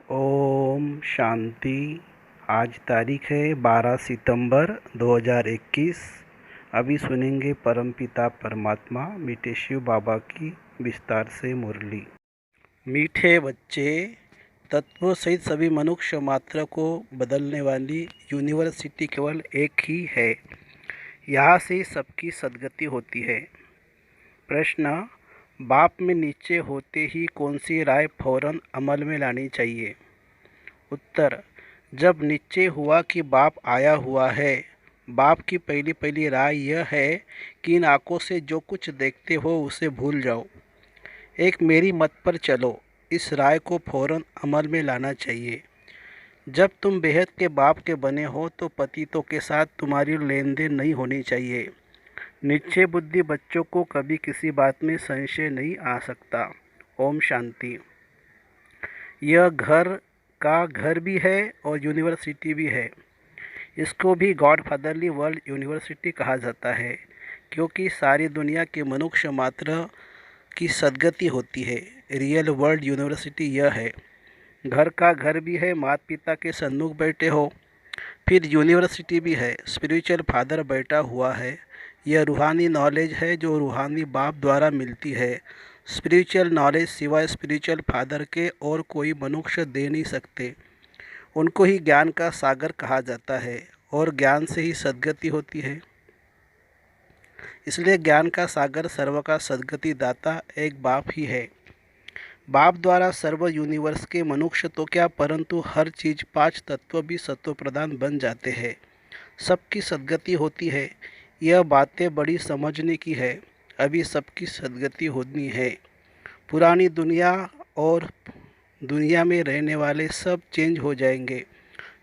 ओम शांति। आज तारीख है 12 सितंबर 2021। अभी सुनेंगे परमपिता परमात्मा मीठे शिव बाबा की विस्तार से मुरली। मीठे बच्चे, तत्वों सहित सभी मनुष्य मात्र को बदलने वाली यूनिवर्सिटी केवल एक ही है। यहाँ से सबकी सद्गति होती है। प्रश्न: बाप में नीचे होते ही कौन सी राय फौरन अमल में लानी चाहिए? उत्तर: जब निश्चय हुआ कि बाप आया हुआ है, बाप की पहली पहली राय यह है कि इन आँखों से जो कुछ देखते हो उसे भूल जाओ। एक मेरी मत पर चलो, इस राय को फौरन अमल में लाना चाहिए। जब तुम बेहद के बाप के बने हो तो पतितों के साथ तुम्हारी लेन देन नहीं होनी चाहिए। निश्चय बुद्धि बच्चों को कभी किसी बात में संशय नहीं आ सकता। ओम शांति। यह घर का घर भी है और यूनिवर्सिटी भी है। इसको भी गॉड फादरली वर्ल्ड यूनिवर्सिटी कहा जाता है, क्योंकि सारी दुनिया के मनुष्य मात्र की सद्गति होती है। रियल वर्ल्ड यूनिवर्सिटी यह है। घर का घर भी है, माता पिता के सन्मुख बैठे हो। फिर यूनिवर्सिटी भी है, स्पिरिचुअल फादर बैठा हुआ है। यह रूहानी नॉलेज है जो रूहानी बाप द्वारा मिलती है। स्पिरिचुअल नॉलेज सिवाय स्पिरिचुअल फादर के और कोई मनुष्य दे नहीं सकते। उनको ही ज्ञान का सागर कहा जाता है और ज्ञान से ही सद्गति होती है। इसलिए ज्ञान का सागर सर्व का सद्गति दाता एक बाप ही है। बाप द्वारा सर्व यूनिवर्स के मनुष्य तो क्या, परंतु हर चीज़ पांच तत्व भी सत्व प्रदान बन जाते हैं। सबकी सद्गति होती है। यह बातें बड़ी समझने की है। अभी सबकी सद्गति होनी है। पुरानी दुनिया और दुनिया में रहने वाले सब चेंज हो जाएंगे।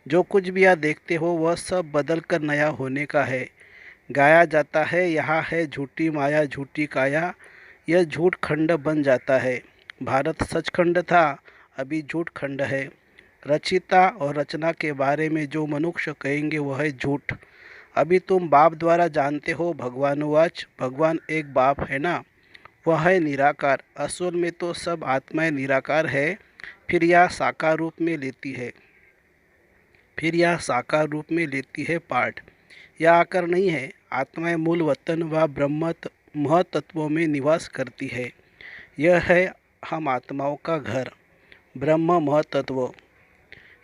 जो कुछ भी आप देखते हो वह सब बदल कर नया होने का है। गाया जाता है, यहाँ है झूठी माया झूठी काया। यह झूठ खंड बन जाता है। भारत सचखंड था, अभी झूठ खंड है। रचिता और रचना के बारे में जो मनुष्य कहेंगे वह है झूठ। अभी तुम बाप द्वारा जानते हो भगवानुवाच, भगवान एक बाप है ना, वह है निराकार। असल में तो सब आत्माएं निराकार है। फिर यह साकार रूप में लेती है पार्ट। यह आकर नहीं है। आत्माएं मूल वतन व ब्रह्म महतत्वों में निवास करती है। यह है हम आत्माओं का घर, ब्रह्म महतत्व।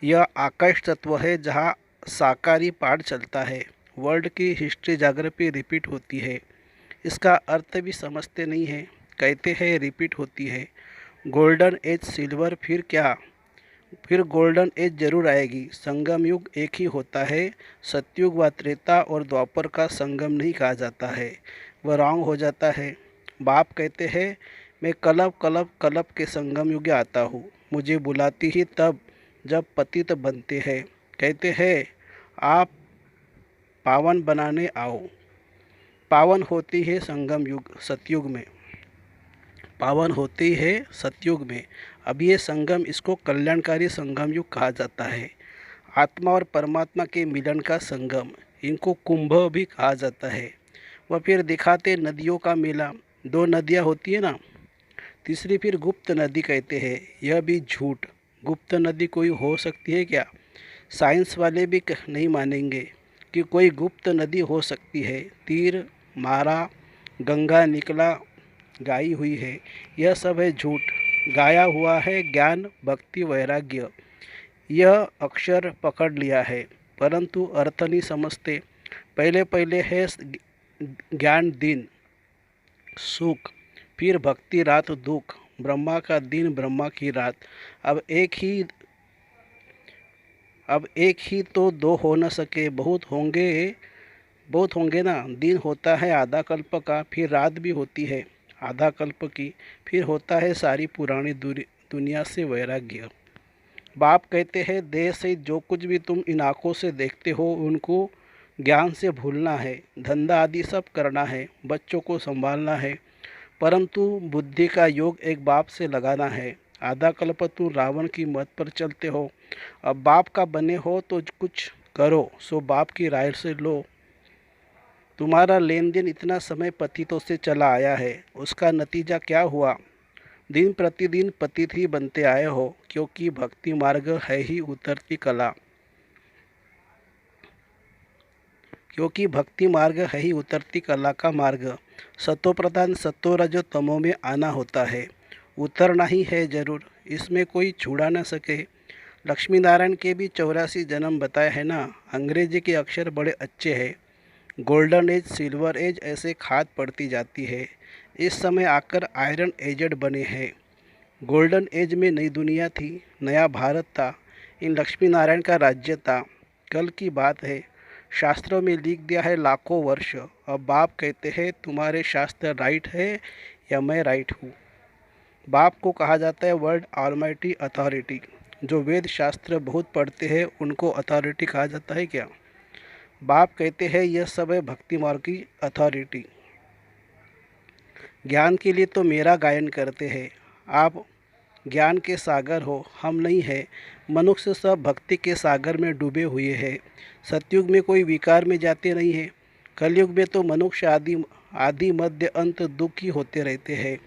यह आकाश तत्व है जहाँ साकारी पाठ चलता है। वर्ल्ड की हिस्ट्री जाग्रफी रिपीट होती है। इसका अर्थ भी समझते नहीं है। कहते हैं रिपीट होती है। गोल्डन एज सिल्वर, फिर क्या? फिर गोल्डन एज जरूर आएगी। संगम युग एक ही होता है। सतयुग व त्रेता और द्वापर का संगम नहीं कहा जाता है, वह रॉन्ग हो जाता है। बाप कहते हैं मैं कलब के संगम युग आता हूँ। मुझे बुलाती ही तब जब पतित बनते हैं। कहते हैं आप पावन बनाने आओ। पावन होती है संगम युग सतयुग में, पावन होती है सतयुग में। अब ये संगम, इसको कल्याणकारी संगम युग कहा जाता है। आत्मा और परमात्मा के मिलन का संगम, इनको कुंभ भी कहा जाता है। वह फिर दिखाते नदियों का मेला। दो नदियाँ होती है ना, तीसरी फिर गुप्त नदी कहते हैं। यह भी झूठ। गुप्त नदी कोई हो सकती है क्या? साइंस वाले भी नहीं मानेंगे कि कोई गुप्त नदी हो सकती है। तीर मारा, गंगा निकला, गाई हुई है, यह सब है झूठ। गाया हुआ है ज्ञान भक्ति वैराग्य। यह अक्षर पकड़ लिया है, परंतु अर्थ नहीं समझते। पहले पहले है ज्ञान दिन सुख, फिर भक्ति रात दुख। ब्रह्मा का दिन ब्रह्मा की रात। अब एक ही तो दो हो न सके, बहुत होंगे ना। दिन होता है आधा कल्प का, फिर रात भी होती है आधा कल्प की, फिर होता है सारी पुरानी दुनिया से वैराग्य। बाप कहते हैं देह से जो कुछ भी तुम इन आँखों से देखते हो उनको ज्ञान से भूलना है। धंधा आदि सब करना है, बच्चों को संभालना है, परंतु बुद्धि का योग एक बाप से लगाना है। आधा कल्प तुम रावण की मत पर चलते हो। अब बाप का बने हो तो कुछ करो, सो बाप की राय से लो। तुम्हारा लेन देन इतना समय पतितों से चला आया है, उसका नतीजा क्या हुआ? दिन प्रतिदिन पतित ही बनते आए हो, क्योंकि भक्ति मार्ग है ही उतरती कला। क्योंकि भक्ति मार्ग है ही उतरती कला का मार्ग। सतो प्रधान सतो रजो तमो में आना होता है, उतरना ही है जरूर, इसमें कोई छुड़ा न सके। लक्ष्मी नारायण के भी 84 जन्म बताए हैं ना। अंग्रेजी के अक्षर बड़े अच्छे हैं। गोल्डन एज, सिल्वर एज ऐसे खाद पड़ती जाती है। इस समय आकर आयरन एजेड बने हैं। गोल्डन एज में नई दुनिया थी, नया भारत था, इन लक्ष्मी नारायण का राज्य था। कल की बात है, शास्त्रों में लिख दिया है लाखों वर्ष। अब बाप कहते हैं तुम्हारे शास्त्र राइट है या मैं राइट हूँ। बाप को कहा जाता है वर्ल्ड ऑलमाइटी अथॉरिटी। जो वेद शास्त्र बहुत पढ़ते हैं उनको अथॉरिटी कहा जाता है क्या? बाप कहते हैं यह सब है भक्ति मार्ग की अथॉरिटी। ज्ञान के लिए तो मेरा गायन करते हैं। आप ज्ञान के सागर हो, हम नहीं है। मनुष्य सब भक्ति के सागर में डूबे हुए हैं। सतयुग में कोई विकार में जाते नहीं है। कलयुग में तो मनुष्य आदि मध्य अंत दुखी होते रहते हैं।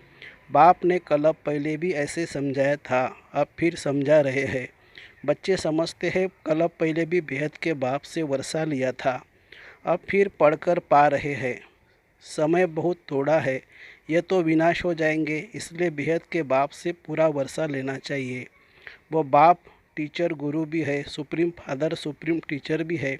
बाप ने कल पहले भी ऐसे समझाया था, अब फिर समझा रहे हैं। बच्चे समझते हैं कल पहले भी बेहद के बाप से वर्षा लिया था, अब फिर पढ़कर पा रहे हैं। समय बहुत थोड़ा है, यह तो विनाश हो जाएंगे, इसलिए बेहद के बाप से पूरा वर्षा लेना चाहिए। वो बाप टीचर गुरु भी है, सुप्रीम फादर सुप्रीम टीचर भी है।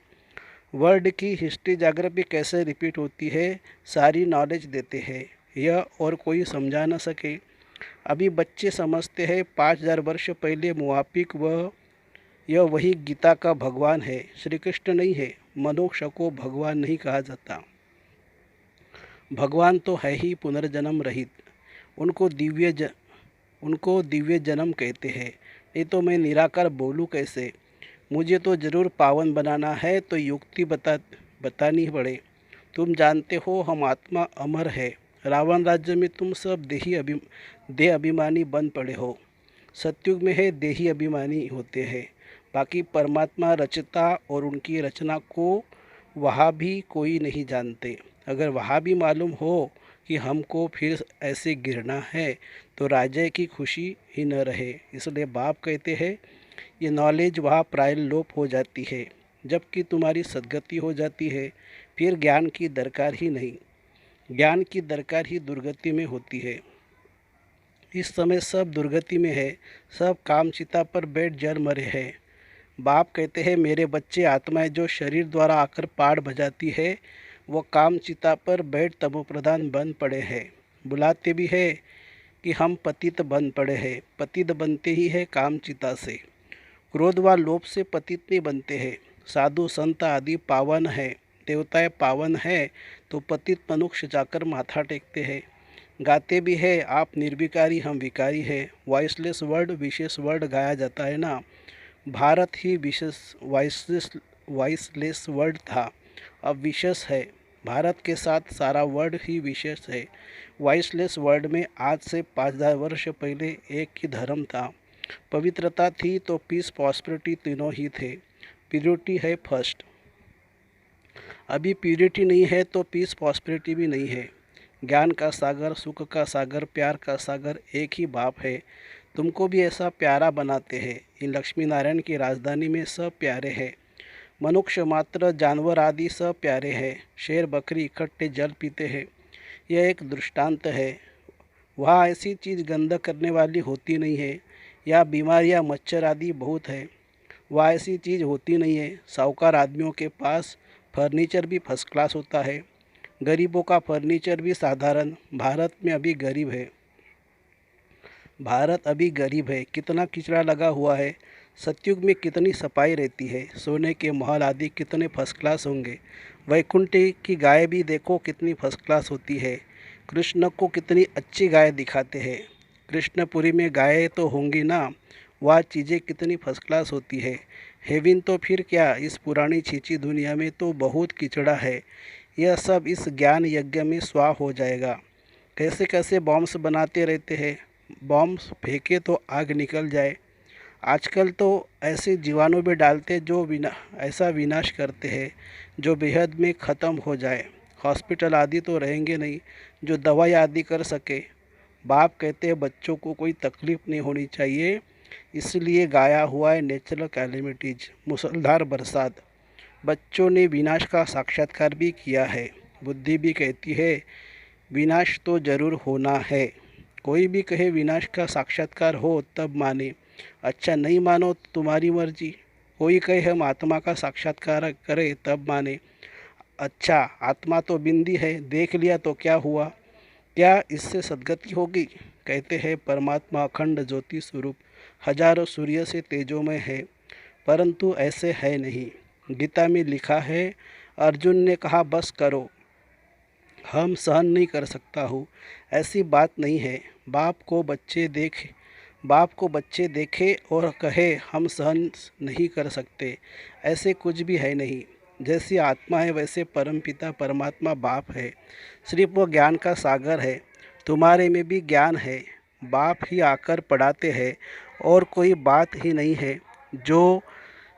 वर्ल्ड की हिस्ट्री जाग्रफी कैसे रिपीट होती है सारी नॉलेज देते हैं, यह और कोई समझा न सके। अभी बच्चे समझते हैं 5000 वर्ष पहले मुआफिक यह वही गीता का भगवान है, श्री कृष्ण नहीं है। मनुष्य को भगवान नहीं कहा जाता। भगवान तो है ही पुनर्जन्म रहित, उनको दिव्य जन्म कहते हैं। नहीं तो मैं निराकार बोलूँ कैसे? मुझे तो ज़रूर पावन बनाना है तो युक्ति बतानी पड़े। तुम जानते हो हम आत्मा अमर है। रावण राज्य में तुम सब देह अभिमानी बन पड़े हो। सतयुग में है देही अभिमानी होते हैं। बाकी परमात्मा रचता और उनकी रचना को वहाँ भी कोई नहीं जानते। अगर वहाँ भी मालूम हो कि हमको फिर ऐसे गिरना है तो राजा की खुशी ही न रहे। इसलिए बाप कहते हैं ये नॉलेज वहाँ प्राय लोप हो जाती है। जबकि तुम्हारी सद्गति हो जाती है, फिर ज्ञान की दरकार ही नहीं। ज्ञान की दरकार ही दुर्गति में होती है। इस समय सब दुर्गति में है, सब कामचिता पर बैठ जल मरे हैं। बाप कहते हैं मेरे बच्चे आत्माएं जो शरीर द्वारा आकर पाड़ बजाती है वो कामचिता पर बैठ तमोप्रधान बन पड़े हैं। बुलाते भी है कि हम पतित बन पड़े हैं। पतित बनते ही है कामचिता से। क्रोध व लोभ से पतित नहीं बनते हैं। साधु संत आदि पावन है, देवताएं पावन है तो पतित मनुष्य जाकर माथा टेकते हैं। गाते भी है आप निर्विकारी हम विकारी है। वॉइसलेस वर्ड विशेष वर्ड गाया जाता है ना। भारत ही विशेष वॉइसलेस वर्ड था, अब विशेष है। भारत के साथ सारा वर्ड ही विशेष है। वॉइसलेस वर्ड में आज से 5000 वर्ष पहले एक ही धर्म था। पवित्रता थी तो पीस प्रॉस्पेरिटी तीनों ही थे। प्योरिटी है फर्स्ट। अभी प्योरिटी नहीं है तो पीस प्रॉस्पेरिटी भी नहीं है। ज्ञान का सागर, सुख का सागर, प्यार का सागर एक ही बाप है। तुमको भी ऐसा प्यारा बनाते हैं। इन लक्ष्मी नारायण की राजधानी में सब प्यारे हैं। मनुष्य मात्र, जानवर आदि सब प्यारे हैं। शेर बकरी इकट्ठे जल पीते हैं, यह एक दृष्टांत है। वहाँ ऐसी चीज़ गंदा करने वाली होती नहीं है। या बीमारियाँ मच्छर आदि बहुत है, वहाँ ऐसी चीज़ होती नहीं है। साहूकार आदमियों के पास फर्नीचर भी फर्स्ट क्लास होता है, गरीबों का फर्नीचर भी साधारण। भारत में अभी गरीब है, भारत अभी गरीब है। कितना किचड़ा लगा हुआ है। सतयुग में कितनी सफाई रहती है। सोने के महल आदि कितने फर्स्ट क्लास होंगे। वैकुंठ की गाय भी देखो कितनी फर्स्ट क्लास होती है। कृष्ण को कितनी अच्छी गाय दिखाते हैं। कृष्णपुरी में गायें तो होंगी ना, वह चीज़ें कितनी फर्स्ट क्लास होती है। हेविन तो फिर क्या, इस पुरानी छींची दुनिया में तो बहुत कीचड़ा है। यह सब इस ज्ञान यज्ञ में स्वाह हो जाएगा। कैसे कैसे बॉम्ब्स बनाते रहते हैं। बॉम्ब्स फेंके तो आग निकल जाए। आजकल तो ऐसे जीवाणु भी डालते जो ऐसा विनाश करते हैं जो बेहद में ख़त्म हो जाए। हॉस्पिटल आदि तो रहेंगे नहीं जो दवाई आदि कर सके। बाप कहते हैं बच्चों को कोई तकलीफ नहीं होनी चाहिए, इसलिए गाया हुआ है नेचुरल कैलेमिटीज, मूसलाधार बरसात। बच्चों ने विनाश का साक्षात्कार भी किया है। बुद्धि भी कहती है विनाश तो जरूर होना है। कोई भी कहे विनाश का साक्षात्कार हो तब माने, अच्छा नहीं मानो तो तुम्हारी मर्जी। कोई कहे हम आत्मा का साक्षात्कार करें तब माने, अच्छा आत्मा तो बिंदी है, देख लिया तो क्या हुआ, क्या इससे सद्गति होगी। कहते हैं परमात्मा अखंड ज्योति स्वरूप हजारों सूर्य से तेजोमय है, परंतु ऐसे है नहीं। गीता में लिखा है, अर्जुन ने कहा बस करो, हम सहन नहीं कर सकता हूँ। ऐसी बात नहीं है। बाप को बच्चे देखे और कहे हम सहन नहीं कर सकते, ऐसे कुछ भी है नहीं। जैसी आत्मा है वैसे परमपिता परमात्मा बाप है, सिर्फ वो ज्ञान का सागर है। तुम्हारे में भी ज्ञान है, बाप ही आकर पढ़ाते हैं और कोई बात ही नहीं है। जो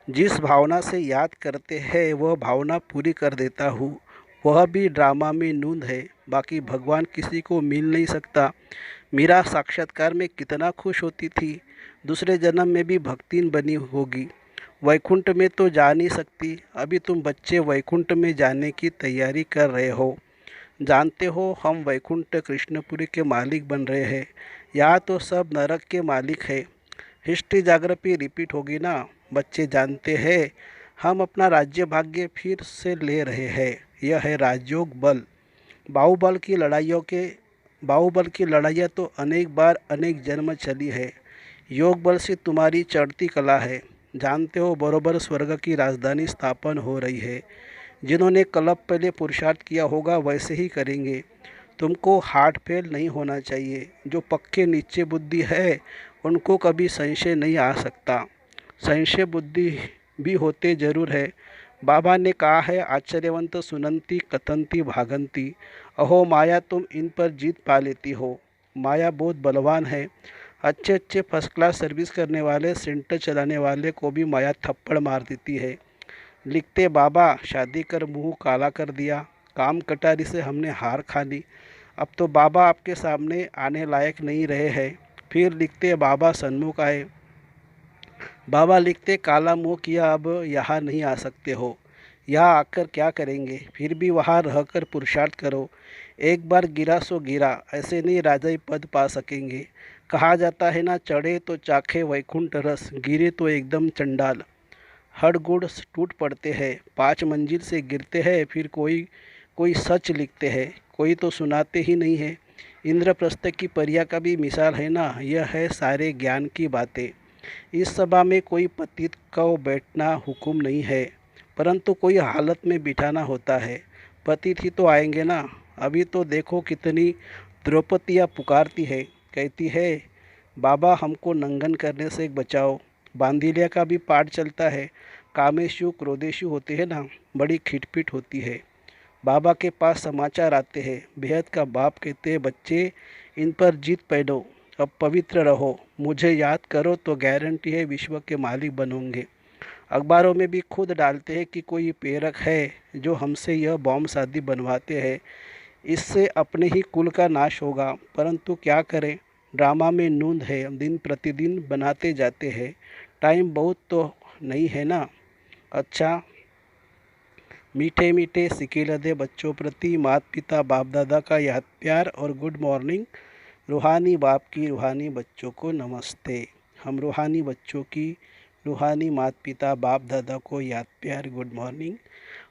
जिस भावना से याद करते हैं वह भावना पूरी कर देता हूँ, वह भी ड्रामा में नूंद है। बाकी भगवान किसी को मिल नहीं सकता। मीरा साक्षात्कार में कितना खुश होती थी, दूसरे जन्म में भी भक्तिन बनी होगी। वैकुंठ में तो जा नहीं सकती, अभी तुम बच्चे वैकुंठ में जाने की तैयारी कर रहे हो। जानते हो हम वैकुंठ कृष्णपुरी के मालिक बन रहे हैं, यहाँ तो सब नरक के मालिक है। हिस्ट्री जाग्रफी रिपीट होगी ना। बच्चे जानते हैं हम अपना राज्य भाग्य फिर से ले रहे हैं। यह है राजयोग बल। बाहुबल की लड़ाइयों के बाहुबल की लड़ाइयाँ तो अनेक बार अनेक जन्म चली है। योग बल से तुम्हारी चढ़ती कला है। जानते हो बरोबर स्वर्ग की राजधानी स्थापन हो रही है। जिन्होंने कल्प पहले पुरुषार्थ किया होगा वैसे ही करेंगे। तुमको हार्ट फेल नहीं होना चाहिए। जो पक्के नीचे बुद्धि है उनको कभी संशय नहीं आ सकता। संशय बुद्धि भी होते जरूर है। बाबा ने कहा है आश्चर्यवंत सुनंती कथंती भागंती, अहो माया तुम इन पर जीत पा लेती हो। माया बहुत बलवान है। अच्छे अच्छे फर्स्ट क्लास सर्विस करने वाले सेंटर चलाने वाले को भी माया थप्पड़ मार देती है। लिखते बाबा शादी कर मुंह काला कर दिया, काम कटारी से हमने हार खा ली, अब तो बाबा आपके सामने आने लायक नहीं रहे हैं। फिर लिखते बाबा सन्मुख आए। बाबा लिखते काला मुंह किया, अब यहाँ नहीं आ सकते हो। यहाँ आकर क्या करेंगे, फिर भी वहाँ रहकर पुरुषार्थ करो। एक बार गिरा सो गिरा, ऐसे नहीं राजाई पद पा सकेंगे। कहा जाता है ना, चढ़े तो चाखे वैकुंठ रस, गिरे तो एकदम चंडाल। हड़गुड़ टूट पड़ते हैं, 5 मंजिल से गिरते हैं, फिर कोई कोई सच लिखते हैं, कोई तो सुनाते ही नहीं है। इंद्रप्रस्थ की परिया का भी मिसाल है ना। यह है सारे ज्ञान की बातें। इस सभा में कोई पतित को बैठना हुक्म नहीं है, परंतु कोई हालत में बिठाना होता है। पतित ही तो आएंगे ना। अभी तो देखो कितनी द्रौपदियाँ पुकारती है, कहती है बाबा हमको नंगन करने से बचाओ। बांदीलिया का भी पाठ चलता है, कामेशु क्रोधेशु होते हैं ना, बड़ी खिटपिट होती है। बाबा के पास समाचार आते हैं, बेहद का बाप कहते हैं बच्चे इन पर जीत पहनो, अब पवित्र रहो, मुझे याद करो तो गारंटी है विश्व के मालिक बनोगे। अखबारों में भी खुद डालते हैं कि कोई प्रेरक है जो हमसे यह बॉम्ब शादी बनवाते हैं, इससे अपने ही कुल का नाश होगा। परंतु क्या करें, ड्रामा में नूंद है, दिन प्रतिदिन बनाते जाते हैं। टाइम बहुत तो नहीं है ना। अच्छा, मीठे मीठे सिकेलदे बच्चों प्रति माता पिता बाप दादा का याद प्यार और गुड मॉर्निंग। रूहानी बाप की रूहानी बच्चों को नमस्ते। हम रूहानी बच्चों की रूहानी माता पिता बाप दादा को याद प्यार गुड मॉर्निंग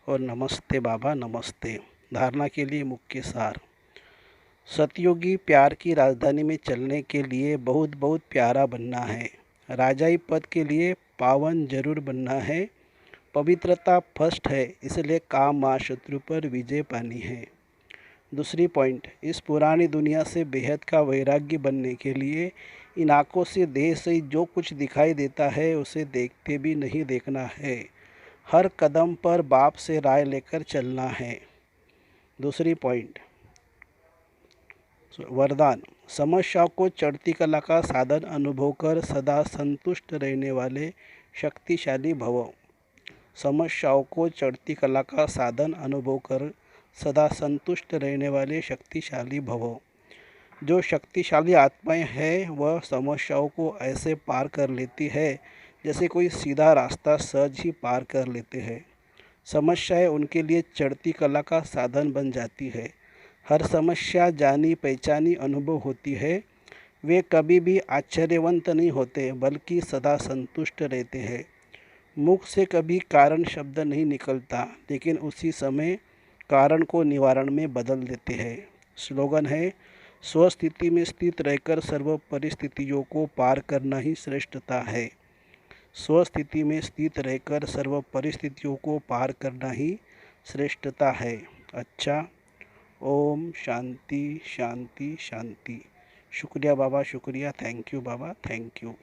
और नमस्ते बाबा नमस्ते। धारणा के लिए मुख्य सार। सतयुगी प्यार की राजधानी में चलने के लिए बहुत बहुत प्यारा बनना है। राजाई पद के लिए पावन जरूर बनना है। पवित्रता फर्स्ट है, इसलिए काम माँ शत्रु पर विजय पानी है। दूसरी पॉइंट, इस पुरानी दुनिया से बेहद का वैराग्य बनने के लिए इन आँखों से देह से जो कुछ दिखाई देता है उसे देखते भी नहीं देखना है। हर कदम पर बाप से राय लेकर चलना है। दूसरी पॉइंट, वरदान, समस्याओं को चढ़ती कला का साधन अनुभव कर सदा संतुष्ट रहने वाले शक्तिशाली भव। समस्याओं को चढ़ती कला का साधन अनुभव कर सदा संतुष्ट रहने वाले शक्तिशाली भवो। जो शक्तिशाली आत्माएं हैं वह समस्याओं को ऐसे पार कर लेती है जैसे कोई सीधा रास्ता सहज ही पार कर लेते हैं। समस्याएं उनके लिए चढ़ती कला का साधन बन जाती है। हर समस्या जानी पहचानी अनुभव होती है। वे कभी भी आश्चर्यवंत नहीं होते बल्कि सदा संतुष्ट रहते हैं। मुख से कभी कारण शब्द नहीं निकलता लेकिन उसी समय कारण को निवारण में बदल देते हैं। स्लोगन है, स्वस्थिति में स्थित रहकर सर्व परिस्थितियों को पार करना ही श्रेष्ठता है। स्वस्थिति में स्थित रहकर सर्व परिस्थितियों को पार करना ही श्रेष्ठता है। अच्छा, ओम शांति शांति शांति। शुक्रिया बाबा, शुक्रिया। Thank you Baba, thank you.